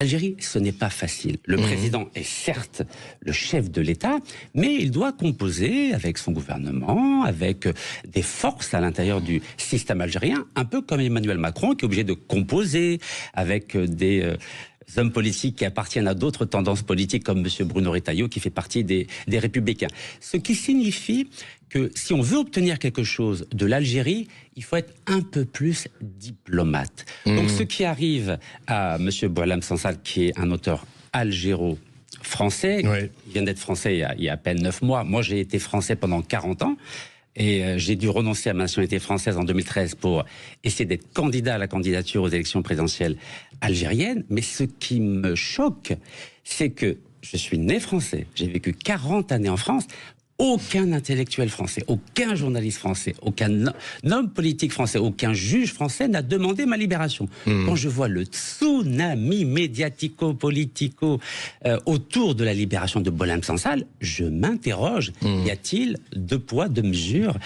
L'Algérie, ce n'est pas facile. Le président est certes le chef de l'État, mais il doit composer avec son gouvernement, avec des forces à l'intérieur du système algérien, un peu comme Emmanuel Macron, qui est obligé de composer avec des hommes politiques qui appartiennent à d'autres tendances politiques, comme M. Bruno Retailleau, qui fait partie des Républicains. Ce qui signifie que si on veut obtenir quelque chose de l'Algérie, il faut être un peu plus diplomate. Donc ce qui arrive à M. Boualem Sansal, qui est un auteur algéro-français, il vient d'être français il y a à peine 9 mois. Moi, j'ai été français pendant 40 ans. Et j'ai dû renoncer à ma nationalité française en 2013 pour essayer d'être candidat à la candidature aux élections présidentielles algériennes. Mais ce qui me choque, c'est que je suis né français, j'ai vécu 40 années en France. Aucun intellectuel français, aucun journaliste français, aucun homme politique français, aucun juge français n'a demandé ma libération. Quand je vois le tsunami médiatico-politico autour de la libération de Boualem Sansal, je m'interroge, y a-t-il deux poids, deux mesures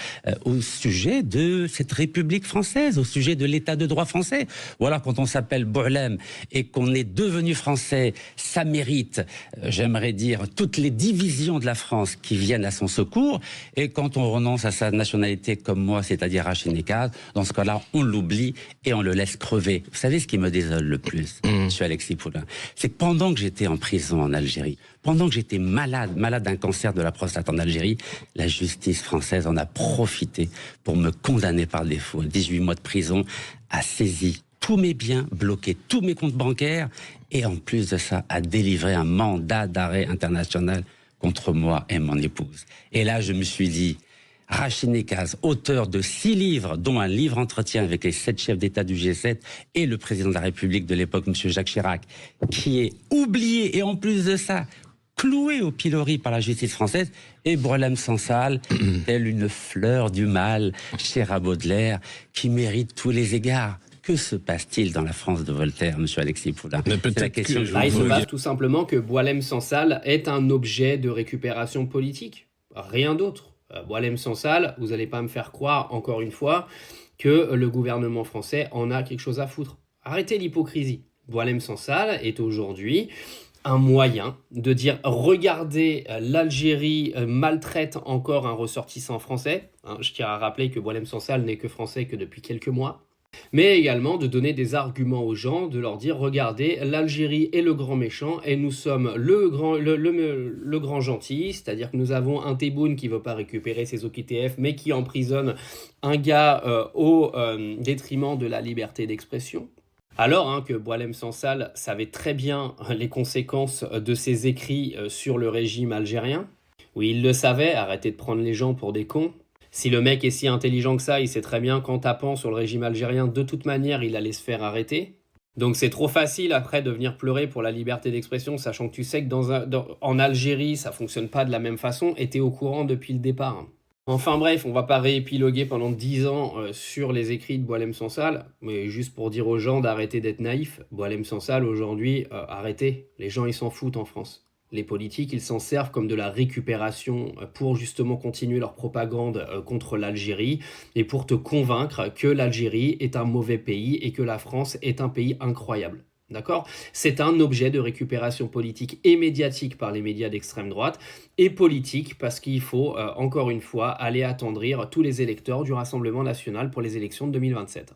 au sujet de cette République française, au sujet de l'état de droit français? Voilà, quand on s'appelle Boualem et qu'on est devenu français, ça mérite, j'aimerais dire, toutes les divisions de la France qui viennent à son secours, et quand on renonce à sa nationalité comme moi, c'est-à-dire Rachid Nekaz, dans ce cas-là, on l'oublie et on le laisse crever. Vous savez ce qui me désole le plus, monsieur Alexis Poulain, c'est que pendant que j'étais en prison en Algérie, pendant que j'étais malade d'un cancer de la prostate en Algérie, la justice française en a profité pour me condamner par défaut. 18 mois de prison, a saisi tous mes biens, bloqué tous mes comptes bancaires, et en plus de ça, a délivré un mandat d'arrêt international contre moi et mon épouse. Et là, je me suis dit, Rachid Nekaz, auteur de 6 livres, dont un livre entretien avec les 7 chefs d'État du G7 et le président de la République de l'époque, M. Jacques Chirac, qui est oublié et en plus de ça, cloué au pilori par la justice française, et Boualem Sansal, telle une fleur du mal, cher à Baudelaire, qui mérite tous les égards. Que se passe-t-il dans la France de Voltaire, monsieur Alexis Poulain? C'est la question. Il se passe tout simplement que Boualem Sansal est un objet de récupération politique. Rien d'autre. Boualem Sansal, vous n'allez pas me faire croire, encore une fois, que le gouvernement français en a quelque chose à foutre. Arrêtez l'hypocrisie. Boualem Sansal est aujourd'hui un moyen de dire « Regardez, l'Algérie maltraite encore un ressortissant français ». Je tiens à rappeler que Boualem Sansal n'est que français que depuis quelques mois. Mais également de donner des arguments aux gens, de leur dire « Regardez, l'Algérie est le grand méchant et nous sommes le grand gentil », c'est-à-dire que nous avons un Tebboune qui ne veut pas récupérer ses OQTF, mais qui emprisonne un gars au détriment de la liberté d'expression. Alors que Boualem Sansal savait très bien les conséquences de ses écrits sur le régime algérien. Oui, il le savait, arrêtez de prendre les gens pour des cons. Si le mec est si intelligent que ça, il sait très bien qu'en tapant sur le régime algérien, de toute manière, il allait se faire arrêter. Donc c'est trop facile après de venir pleurer pour la liberté d'expression, sachant que tu sais que en Algérie, ça fonctionne pas de la même façon, et t'es au courant depuis le départ. Enfin bref, on va pas réépiloguer pendant 10 ans sur les écrits de Boualem Sansal, mais juste pour dire aux gens d'arrêter d'être naïfs. Boualem Sansal, aujourd'hui, arrêtez. Les gens, ils s'en foutent en France. Les politiques, ils s'en servent comme de la récupération pour justement continuer leur propagande contre l'Algérie et pour te convaincre que l'Algérie est un mauvais pays et que la France est un pays incroyable. D'accord ? C'est un objet de récupération politique et médiatique par les médias d'extrême droite et politique parce qu'il faut, encore une fois, aller attendrir tous les électeurs du Rassemblement national pour les élections de 2027.